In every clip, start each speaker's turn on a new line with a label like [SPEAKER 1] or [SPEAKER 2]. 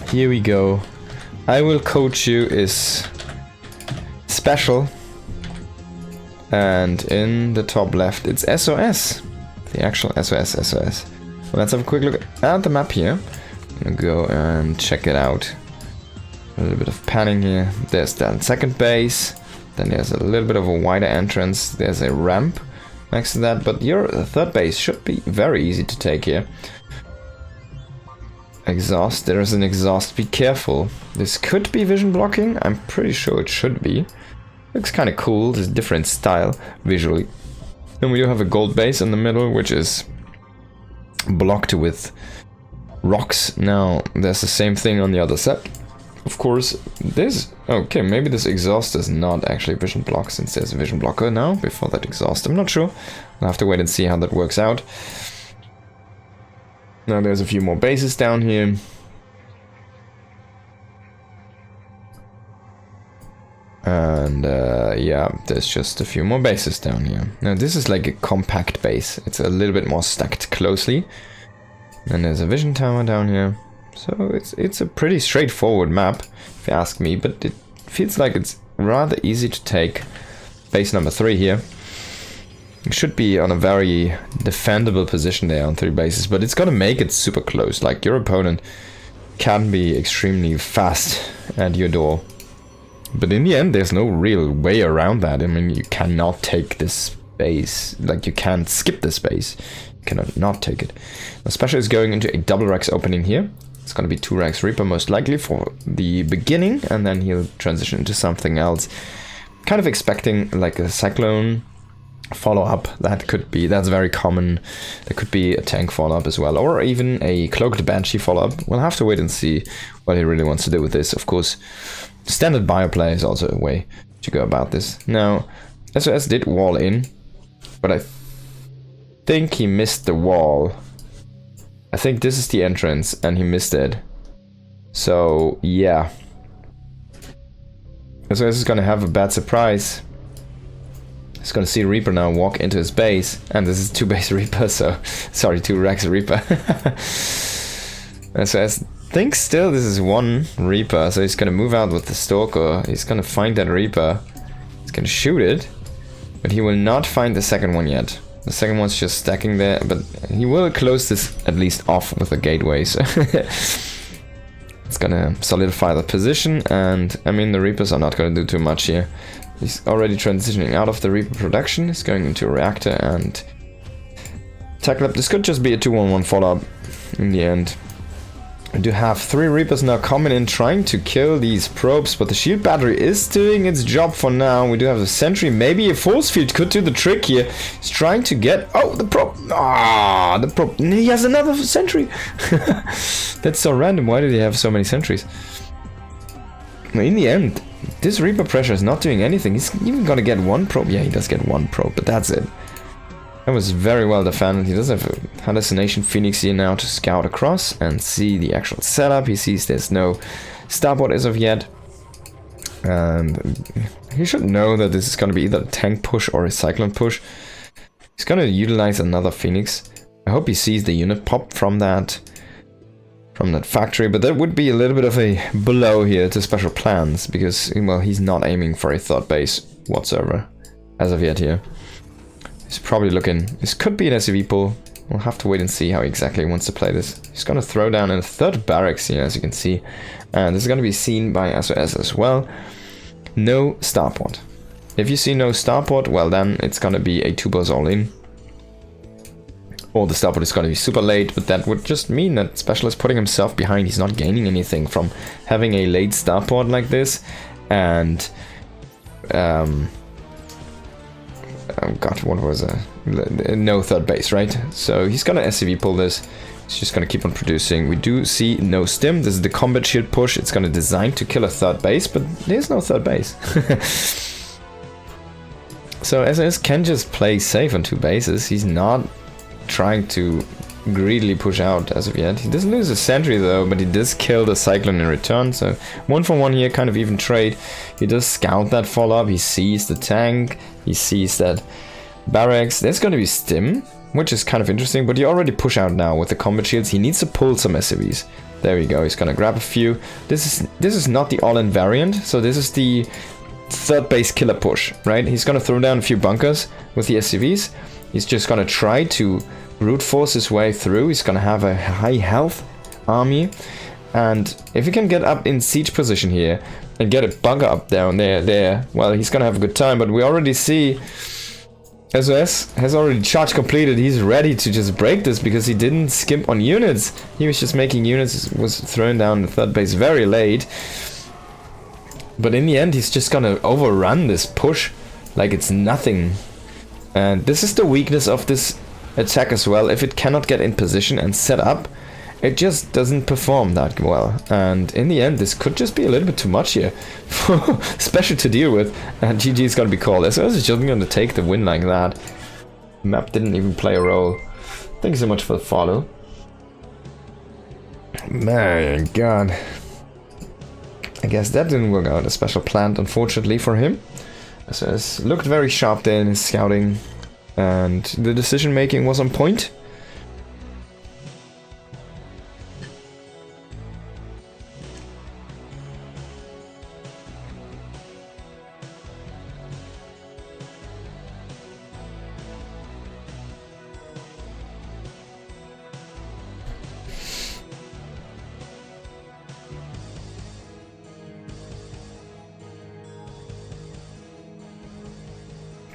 [SPEAKER 1] here we go. I will coach you is special. And in the top left, it's SOS. The actual SOS. Well, let's have a quick look at the map here. I'm gonna go and check it out. A little bit of panning here. There's that second base. Then there's a little bit of a wider entrance. There's a ramp next to that. But your third base should be very easy to take here. Exhaust. There is an exhaust. Be careful. This could be vision blocking. I'm pretty sure it should be. Looks kind of cool. There's a different style visually. Then we do have a gold base in the middle, which is blocked with rocks. Now, there's the same thing on the other side. Of course, this... Okay, maybe this exhaust is not actually vision block, since there's a vision blocker now before that exhaust. I'm not sure. I'll have to wait and see how that works out. Now, there's a few more bases down here. And yeah, there's just a few more bases down here. Now this is like a compact base. It's a little bit more stacked closely. And there's a vision tower down here. So it's a pretty straightforward map, if you ask me. But it feels like it's rather easy to take. Base number 3 here. It should be on a very defendable position there on 3 bases. But it's gonna make it super close. Like your opponent can be extremely fast at your door. But in the end, there's no real way around that. I mean, you cannot take this base. Like, you can't skip this base. You cannot not take it. The special is going into a double Rex opening here. It's going to be 2 Rex Reaper most likely for the beginning. And then he'll transition into something else. Kind of expecting like a Cyclone follow-up. That's very common. There could be a tank follow-up as well. Or even a Cloaked Banshee follow-up. We'll have to wait and see what he really wants to do with this, of course. Standard bioplay is also a way to go about this. Now, SOS did wall in, but I think he missed the wall. I think this is the entrance, and he missed it. So, yeah. SOS is gonna have a bad surprise. He's gonna see Reaper now walk into his base, and this is 2 base Reaper, so... Sorry, 2 Rex Reaper. SOS thinks still this is 1 Reaper, so he's gonna move out with the Stalker. He's gonna find that Reaper. He's gonna shoot it, but he will not find the second one yet. The second one's just stacking there, but he will close this at least off with a gateway, so it's gonna solidify the position. And I mean, the Reapers are not gonna do too much here. He's already transitioning out of the Reaper production. He's going into a reactor and tackle up. This could just be a 2-1-1 follow-up in the end. We do have 3 Reapers now coming in trying to kill these probes, but the shield battery is doing its job for now. We do have a sentry, maybe a force field could do the trick here. He's trying to get... Oh, the probe! Ah, the probe. He has another sentry! That's so random. Why did he have so many sentries? In the end, this Reaper pressure is not doing anything. He's even gonna get 1 probe. Yeah, he does get 1 probe, but that's it. That was very well defended. He does have a hallucination Phoenix here now to scout across and see the actual setup. He sees there's no starboard as of yet. And he should know that this is going to be either a tank push or a Cyclone push. He's going to utilize another Phoenix. I hope he sees the unit pop from that factory, but that would be a little bit of a blow here to special plans, because, well, he's not aiming for a 3rd base whatsoever as of yet here. He's probably looking... This could be an SCV pull. We'll have to wait and see how exactly he wants to play this. He's going to throw down a 3rd barracks here, as you can see. And this is going to be seen by SOS as well. No starport. If you see no starport, well then it's going to be a 2-boss all-in. Or the starport is going to be super late, but that would just mean that Special is putting himself behind. He's not gaining anything from having a late starport like this. And... oh god, what was no 3rd base, right? So he's gonna SCV pull this. He's just gonna keep on producing. We do see no stim. This is the combat shield push. It's gonna design to kill a 3rd base, but there's no 3rd base. So SOS can just play safe on 2 bases. He's not trying to greedily push out as of yet. He doesn't lose a sentry though, but he does kill the Cyclone in return. So 1 for 1 here, kind of even trade. He does scout that follow-up. He sees the tank. He sees that barracks. There's going to be stim, which is kind of interesting, but you already push out now with the combat shields. He needs to pull some SCVs. There we go. He's gonna grab a few. This is not the all-in variant, so this is the third base killer push, right? He's gonna throw down a few bunkers with the SCVs. He's just gonna try to brute force his way through. He's gonna have a high health army, and if he can get up in siege position here and get a bunker up down there, well, he's gonna have a good time. But we already see SOS has already charge completed. He's ready to just break this because he didn't skimp on units. He was just making units, was throwing down the third base very late. But in the end, he's just gonna overrun this push like it's nothing. And this is the weakness of this attack as well. If it cannot get in position and set up, it just doesn't perform that well. And in the end, this could just be a little bit too much here for Special to deal with. And GG is gonna be called. SOS is just gonna take the win like that. Map didn't even play a role. Thank you so much for the follow. My god. I guess that didn't work out. A special planned, unfortunately for him. SOS looked very sharp there in his scouting. And the decision making was on point.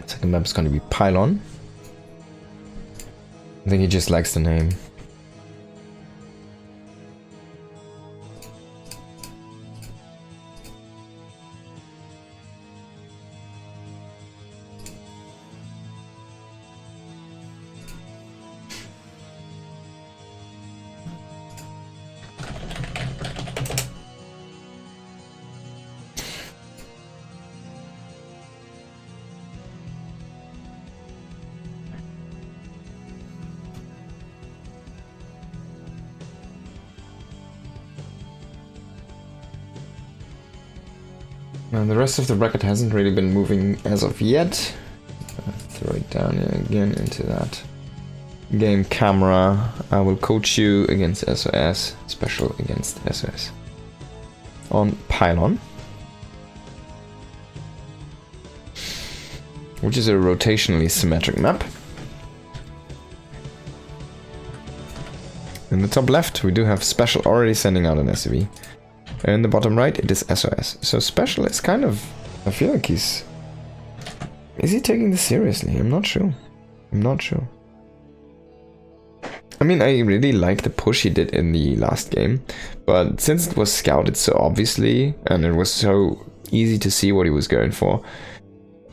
[SPEAKER 1] Second map is going to be Pylon. I think he just likes the name. And the rest of the bracket hasn't really been moving as of yet. Throw it down here again into that game camera. I will coach you against SOS, special against SOS. On Pylon. Which is a rotationally symmetric map. In the top left, we do have Special already sending out an SCV. And in the bottom right, it is SOS. So Special is kind of... I feel like he's... Is he taking this seriously? I'm not sure. I'm not sure. I mean, I really like the push he did in the last game. But since it was scouted so obviously, and it was so easy to see what he was going for,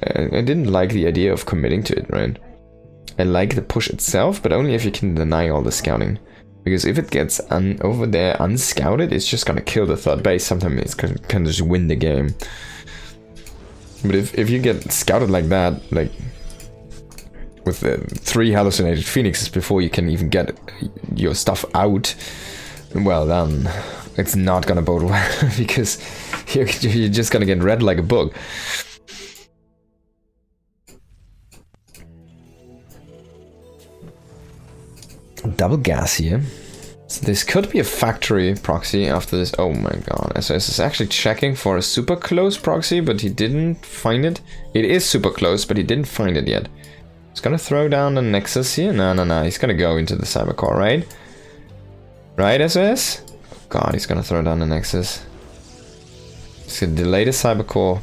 [SPEAKER 1] I didn't like the idea of committing to it, right? I like the push itself, but only if you can deny all the scouting. Because if it gets over there unscouted, it's just gonna kill the third base. Sometimes it's can just win the game. But if you get scouted like that, like with the 3 hallucinated phoenixes before you can even get your stuff out, well then it's not gonna bode well because you're just gonna get read like a book. Double gas here. So this could be a factory proxy after this. Oh my god. SOS is actually checking for a super close proxy, but he didn't find it. It is super close, but he didn't find it yet. He's gonna throw down the Nexus here. No. He's gonna go into the Cybercore, right? Right, SOS? Oh god, he's gonna throw down the Nexus. He's gonna delay the Cybercore.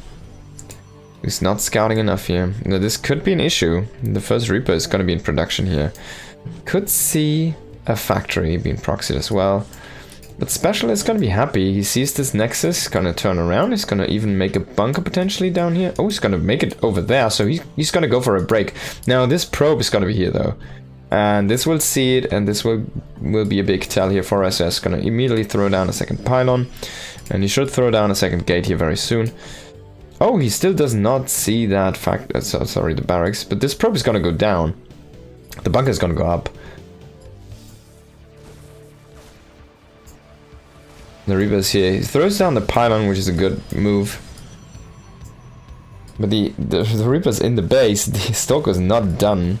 [SPEAKER 1] He's not scouting enough here. Now, this could be an issue. The first Reaper is gonna be in production here. Could see a factory being proxied as well. But Special is gonna be happy. He sees this Nexus, gonna turn around. He's gonna even make a bunker potentially down here. Oh, he's gonna make it over there. So he's gonna go for a break. Now this probe is gonna be here though. And this will see it, and this will be a big tell here for SS. Gonna immediately throw down a second pylon. And he should throw down a second gate here very soon. Oh, he still does not see that sorry, the barracks. But this probe is gonna go down. The bunker is gonna go up. The Reaper's here. He throws down the pylon, which is a good move. But the Reaper's in the base. The Stalker's not done.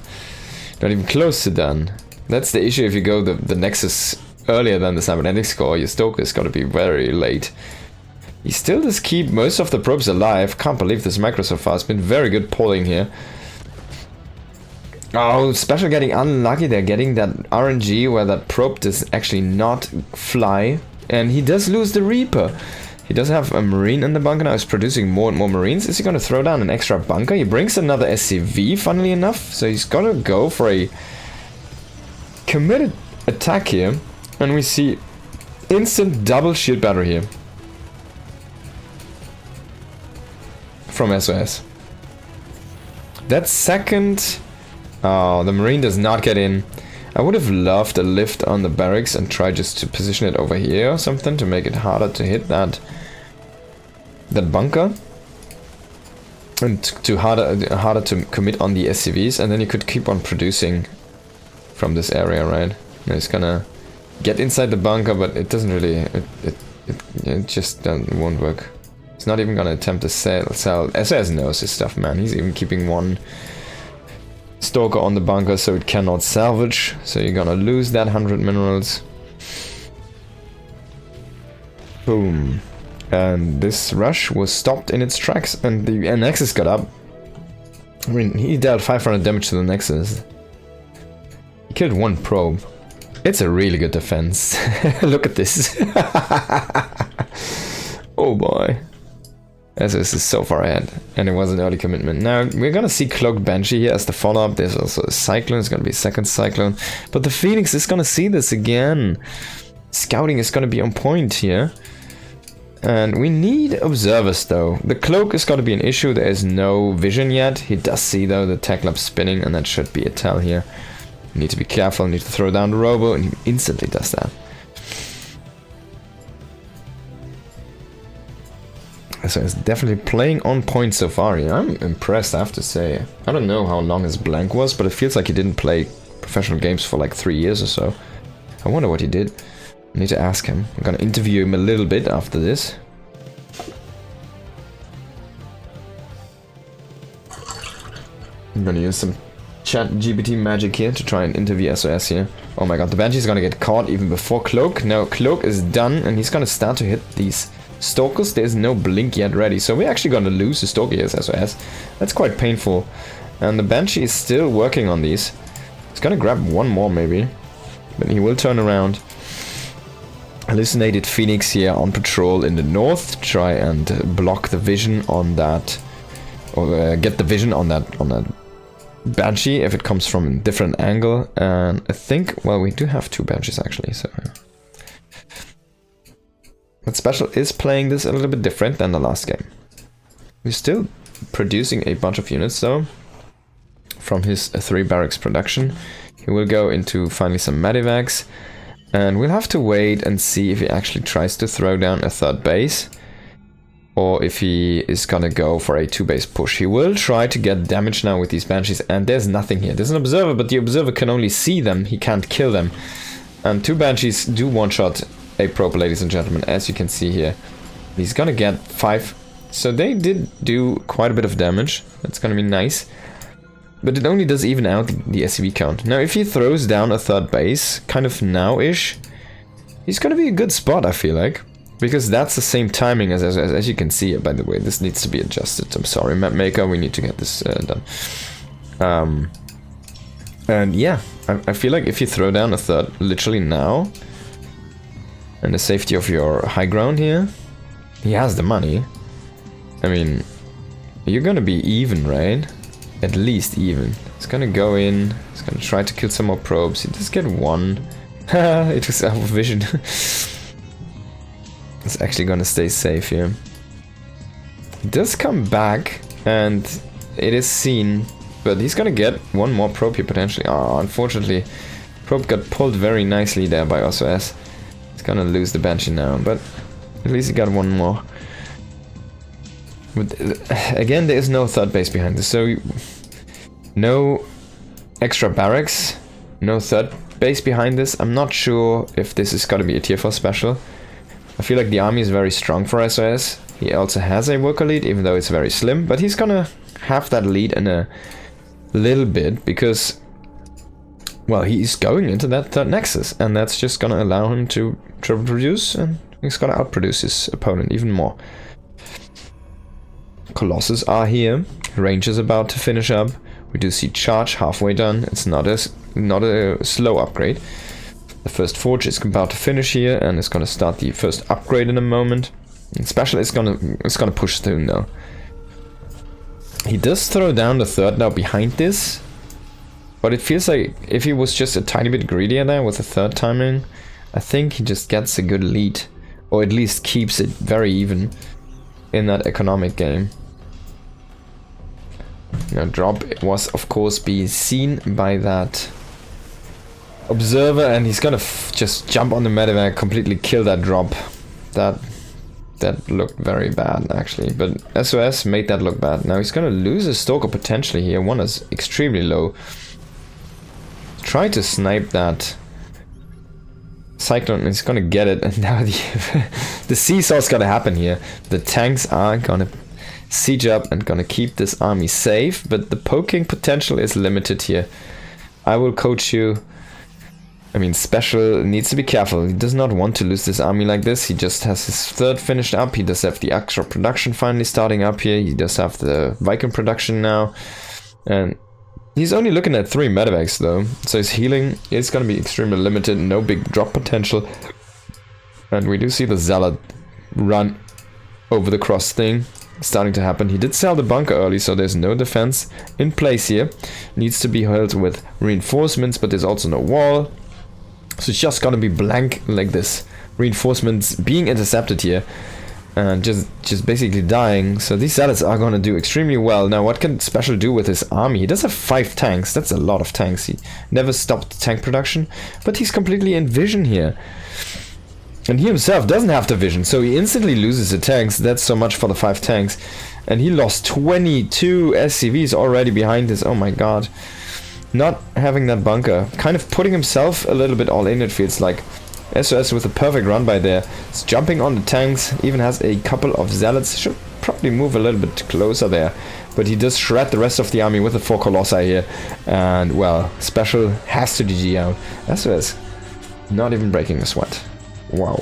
[SPEAKER 1] Not even close to done. That's the issue if you go the Nexus earlier than the cybernetic score, your Stoker is gonna be very late. He still does keep most of the probes alive. Can't believe this macro so far. It's been very good polling here. Oh, Special getting unlucky. They're getting that RNG where that probe does actually not fly. And he does lose the Reaper. He does have a Marine in the bunker now. He's producing more and more Marines. Is he going to throw down an extra bunker? He brings another SCV, funnily enough. So he's going to go for a committed attack here. And we see instant double shield battery here. From SOS. That second... Oh, the Marine does not get in. I would have loved a lift on the barracks and try just to position it over here or something to make it harder to hit that bunker. And harder to commit on the SCVs, and then you could keep on producing from this area, right? And it's gonna get inside the bunker, but it doesn't really... It just won't work. It's not even gonna attempt to sell. SOS knows his stuff, man. He's even keeping one Stalker on the bunker so it cannot salvage. So you're gonna lose that 100 minerals. Boom. And this rush was stopped in its tracks and the Nexus got up. I mean, he dealt 500 damage to the Nexus. He killed one probe. It's a really good defense. Look at this. Oh boy. SOS is so far ahead, and it was an early commitment. Now, we're gonna see Cloaked Banshee here as the follow-up. There's also a Cyclone, it's gonna be a second Cyclone. But the Phoenix is gonna see this again. Scouting is gonna be on point here. And we need observers, though. The Cloak is gonna be an issue, there is no vision yet. He does see, though, the tech lab spinning, and that should be a tell here. You need to be careful, you need to throw down the Robo, and he instantly does that. So it's definitely playing on point so far. Yeah, I'm impressed, I have to say. I don't know how long his blank was, but it feels like he didn't play professional games for like 3 years or so. I wonder what he did. I need to ask him. I'm gonna interview him a little bit after this. I'm gonna use some chat GPT magic here to try and interview SOS here. Oh my god, the Banshee's gonna get caught even before Cloak. Now Cloak is done and he's gonna start to hit these Stalkers. There's no blink yet ready, so we're actually gonna lose the Stalker here as SOS. That's quite painful. And the Banshee is still working on these. He's gonna grab one more maybe, but he will turn around. Hallucinated Phoenix here on patrol in the north. Try and block the vision on that, or get the vision on that Banshee if it comes from a different angle. And I think, well, we do have 2 Banshees actually, so... But Special is playing this a little bit different than the last game. We're still producing a bunch of units though. From his 3 barracks production. He will go into finally some Medivacs. And we'll have to wait and see if he actually tries to throw down a 3rd base. Or if he is gonna go for a 2-base push. He will try to get damage now with these Banshees. And there's nothing here. There's an observer, but the observer can only see them. He can't kill them. And 2 Banshees do one-shot a probe, ladies and gentlemen, as you can see here. He's gonna get 5. So they did do quite a bit of damage. That's gonna be nice. But it only does even out the SCV count. Now, if he throws down a 3rd base, kind of now-ish, he's gonna be a good spot, I feel like. Because that's the same timing as you can see, by the way. This needs to be adjusted. I'm sorry, map maker, we need to get this done. And yeah, I feel like if you throw down a 3rd literally now, and the safety of your high ground here, he has the money. I mean, you're gonna be even, right? At least even. He's gonna go in, he's gonna try to kill some more probes. He does get 1. It was out of vision. It's actually gonna stay safe here. He does come back, and it is seen, but he's gonna get 1 more probe here potentially. Oh, unfortunately, probe got pulled very nicely there by SOS. He's gonna lose the Banshee now, but at least he got 1 more. But again, there is no 3rd base behind this, so no extra barracks, no 3rd base behind this. I'm not sure if this is gonna be a tier 4 special. I feel like the army is very strong for SOS. He also has a worker lead, even though it's very slim, but he's gonna have that lead in a little bit, because well, he's going into that third nexus, and that's just gonna allow him to triple produce, and he's gonna outproduce his opponent even more. Colossus are here. Range is about to finish up. We do see charge halfway done. It's not a slow upgrade. The first forge is about to finish here, and it's gonna start the first upgrade in a moment. And special is gonna push through now. He does throw down the third now behind this. But it feels like if he was just a tiny bit greedier there with the third timing, I think he just gets a good lead. Or at least keeps it very even in that economic game. Now drop was of course being seen by that observer, and he's gonna just jump on the medevac, completely kill that drop. That looked very bad actually, but SOS made that look bad. Now he's gonna lose a Stalker potentially here. One is extremely low. Try to snipe that Cyclone, he's gonna get it, and now the seesaw's gonna happen here. The tanks are gonna siege up and gonna keep this army safe, but the poking potential is limited here. I will coach you. I mean, Special needs to be careful. He does not want to lose this army like this. He just has his third finished up. He does have the extra production finally starting up here. He does have the Viking production now, and he's only looking at 3 medevacs though, so his healing is going to be extremely limited, no big drop potential. And we do see the Zealot run over the cross thing starting to happen. He did sell the bunker early, so there's no defense in place here. Needs to be held with reinforcements, but there's also no wall. So it's just going to be blank like this. Reinforcements being intercepted here. And just basically dying. So these Zealots are going to do extremely well. Now what can Special do with his army? He does have 5 tanks. That's a lot of tanks. He never stopped tank production. But he's completely in vision here. And he himself doesn't have the vision. So he instantly loses the tanks. That's so much for the 5 tanks. And he lost 22 SCVs already behind this. Oh my god. Not having that bunker. Kind of putting himself a little bit all in, it feels like. SOS with a perfect run by there. It's jumping on the tanks, even has a couple of Zealots. Should probably move a little bit closer there. But he does shred the rest of the army with the 4 Colossi here. And, well, Special has to GG out. SOS not even breaking a sweat. Wow.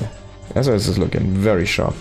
[SPEAKER 1] SOS is looking very sharp.